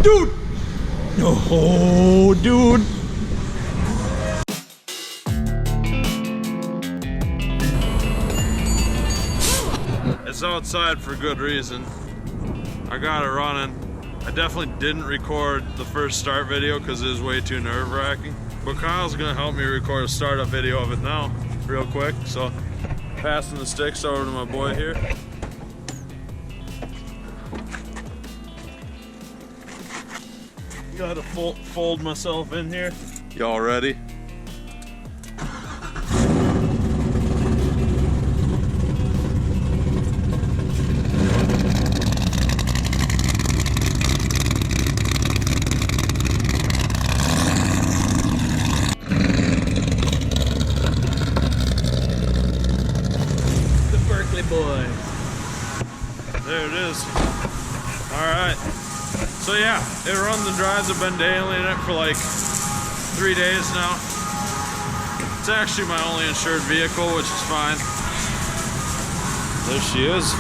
Dude! Oh, dude! It's outside for good reason. I got it running. I definitely didn't record the first start video because it was way too nerve-wracking. But Kyle's gonna help me record a startup video of it now, real quick. So, passing the sticks over to my boy here. Gotta fold myself in here. Y'all ready? Boy. There it is. Alright. So yeah, it runs and drives. I've been daily in it for like 3 days now. It's actually my only insured vehicle, which is fine. There she is.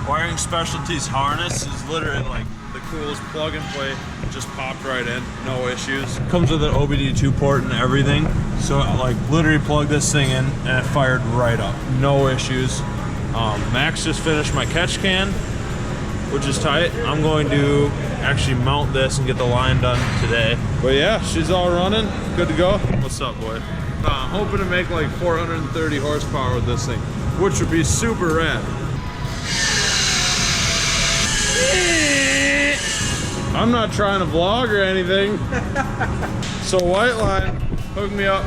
Wiring Specialties harness is literally like the coolest plug and play. Just popped right in, no issues. Comes with an OBD2 port and everything. So I like literally plugged this thing in and it fired right up, no issues. Max just finished my catch can, which is tight. I'm going to actually mount this and get the line done today. But yeah, she's all running, good to go. What's up, boy? I'm hoping to make like 430 horsepower with this thing, which would be super rad. I'm not trying to vlog or anything. So Whiteline hooked me up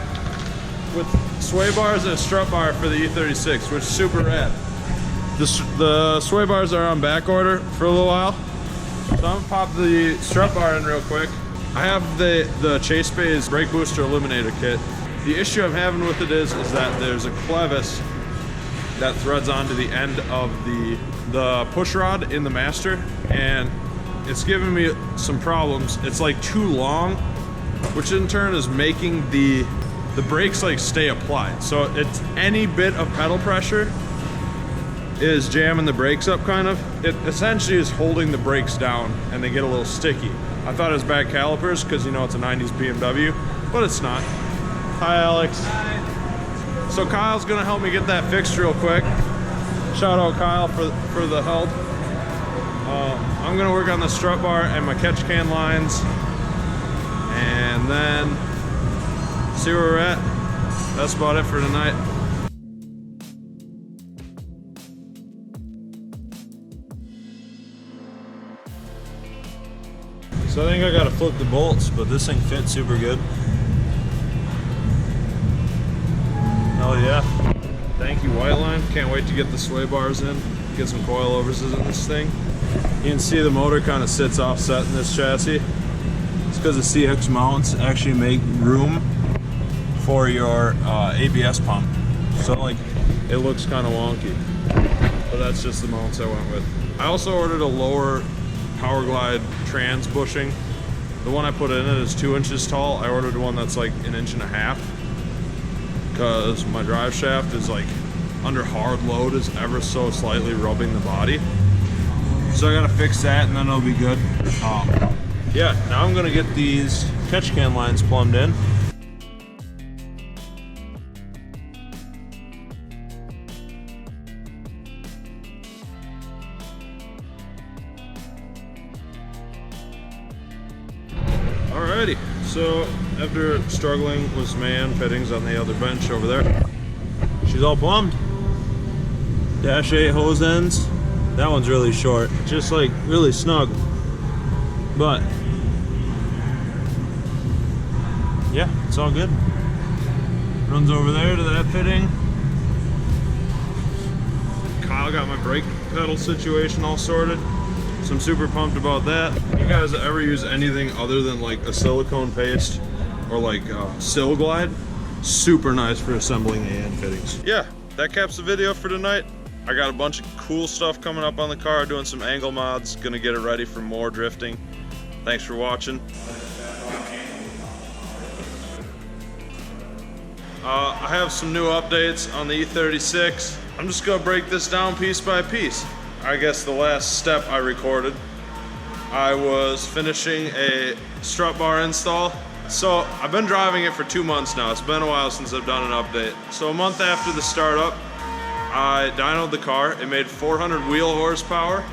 with sway bars and a strut bar for the E36, which is super rad. The sway bars are on back order for a little while. So I'm gonna pop the strut bar in real quick. I have the Chase Bay's brake booster eliminator kit. The issue I'm having with it is that there's a clevis that threads onto the end of the push rod in the master, and it's giving me some problems. It's like too long, which in turn is making the brakes like stay applied. So it's any bit of pedal pressure is jamming the brakes up kind of. It essentially is holding the brakes down and they get a little sticky. I thought it was bad calipers because you know it's a 90s BMW, but it's not. Hi Alex. Hi. So Kyle's gonna help me get that fixed real quick. Shout out Kyle for the help. I'm gonna work on the strut bar and my catch can lines, and then see where we're at. That's about it for tonight. So I think I gotta flip the bolts, but this thing fits super good. Hell yeah. Thank you, Whiteline. Can't wait to get the sway bars in, get some coilovers in this thing. You can see the motor kind of sits offset in this chassis. It's because the C-hooks mounts actually make room for your ABS pump. So like, it looks kind of wonky, but that's just the mounts I went with. I also ordered a lower Power Glide trans bushing. The one I put in it is 2 inches tall. I ordered one that's like 1.5 inches because my drive shaft is like under hard load, is ever so slightly rubbing the body. So I gotta fix that and then it'll be good. Yeah, now I'm gonna get these catch can lines plumbed in. Alrighty, so after struggling with some AN fittings on the other bench over there, she's all plumbed. Dash 8 hose ends. That one's really short, just like really snug. But yeah, it's all good. Runs over there to that fitting. Kyle got my brake pedal situation all sorted, so I'm super pumped about that. You guys ever use anything other than like a silicone paste or like Silglide? Super nice for assembling AN fittings. Yeah, that caps the video for tonight. I got a bunch of cool stuff coming up on the car, doing some angle mods, gonna get it ready for more drifting. Thanks for watching. I have some new updates on the E36. I'm just gonna break this down piece by piece. I guess the last step I recorded I was finishing a strut bar install. So I've been driving it for 2 months now. It's been a while since I've done an update. So a month after the startup, I dynoed the car. It made 400 wheel horsepower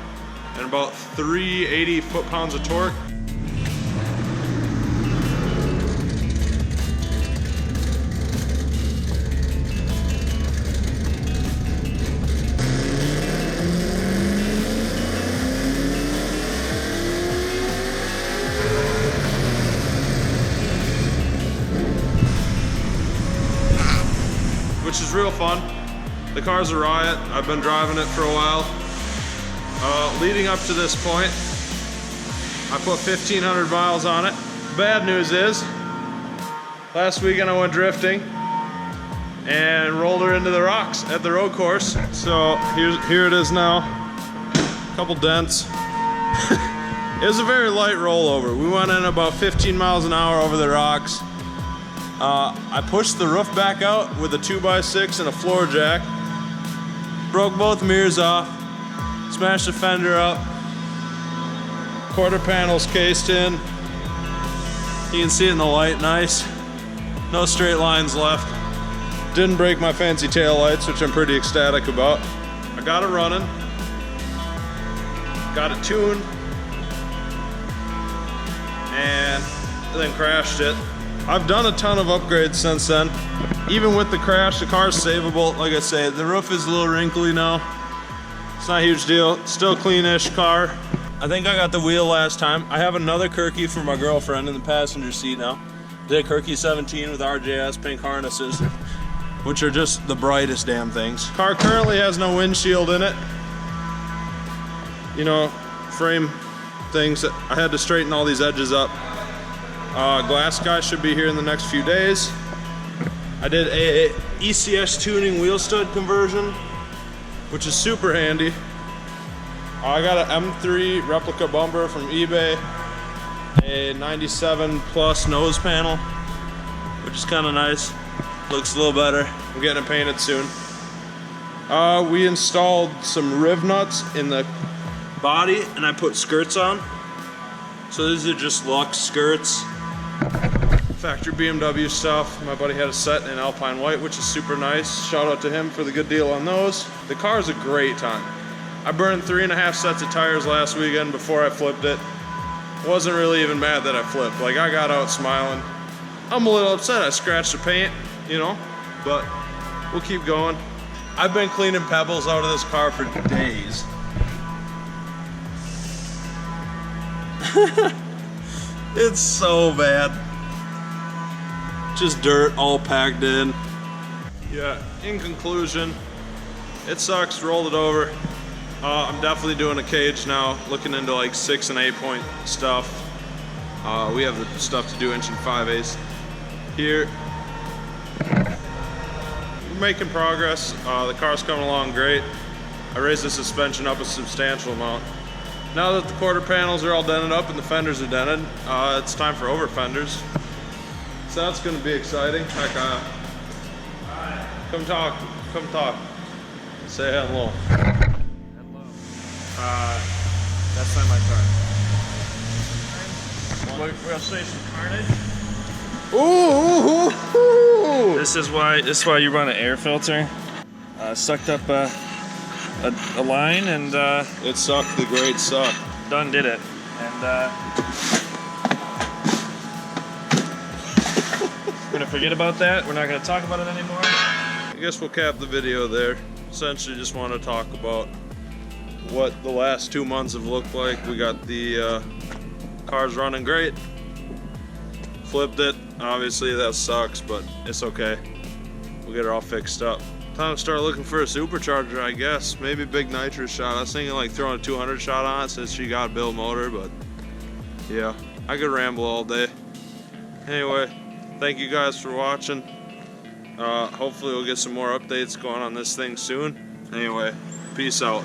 and about 380 foot-pounds of torque. Which is real fun. The car's a riot. I've been driving it for a while. Leading up to this point, I put 1,500 miles on it. Bad news is, last weekend I went drifting and rolled her into the rocks at the road course. So here it is now. A couple dents. It was a very light rollover. We went in about 15 miles an hour over the rocks. I pushed the roof back out with a 2x6 and a floor jack. Broke both mirrors off. Smashed the fender up. Quarter panels cased in. You can see it in the light, nice. No straight lines left. Didn't break my fancy tail lights, which I'm pretty ecstatic about. I got it running. Got it tuned. And then crashed it. I've done a ton of upgrades since then. Even with the crash, the car's savable. Like I say, the roof is a little wrinkly now. It's not a huge deal. Still cleanish car. I think I got the wheel last time. I have another Kirkey for my girlfriend in the passenger seat now. Did a Kirkey 17 with RJS pink harnesses, which are just the brightest damn things. Car currently has no windshield in it. You know, frame things. I had to straighten all these edges up. Glass guy should be here in the next few days. I did a ECS Tuning wheel stud conversion, which is super handy. I got an M3 replica bumper from eBay, a 97 plus nose panel, which is kind of nice. Looks a little better. I'm getting it painted soon. We installed some riv nuts in the body and I put skirts on. So these are just Lux skirts. Factory BMW stuff. My buddy had a set in Alpine White, which is super nice. Shout out to him for the good deal on those. The car's a great time. I burned 3.5 sets of tires last weekend before I flipped it. Wasn't really even mad that I flipped. Like, I got out smiling. I'm a little upset I scratched the paint, you know, but we'll keep going. I've been cleaning pebbles out of this car for days. It's so bad. Just dirt all packed in. Yeah, in conclusion, it sucks, rolled it over. I'm definitely doing a cage now, looking into like 6 and 8 point stuff. We have the stuff to do 1 5/8 here. We're making progress. The car's coming along great. I raised the suspension up a substantial amount. Now that the quarter panels are all dented up and the fenders are dented, it's time for overfenders. So that's going to be exciting. Hi, Kyle. Hi. Come talk. Say hello. Hello. That's not my car. We'll see some carnage. Ooh. This is why you run an air filter. Sucked up a line and It sucked. The great suck. done did it. And we're gonna forget about that. We're not gonna talk about it anymore. I guess we'll cap the video there. Essentially just want to talk about what the last 2 months have looked like. We got the cars running great. Flipped it. Obviously that sucks, but it's okay. We'll get it all fixed up. Time to start looking for a supercharger, I guess. Maybe big nitrous shot. I was thinking like throwing a 200 shot on it since she got a built motor, but yeah, I could ramble all day. Anyway, thank you guys for watching. Hopefully we'll get some more updates going on this thing soon. Anyway, peace out.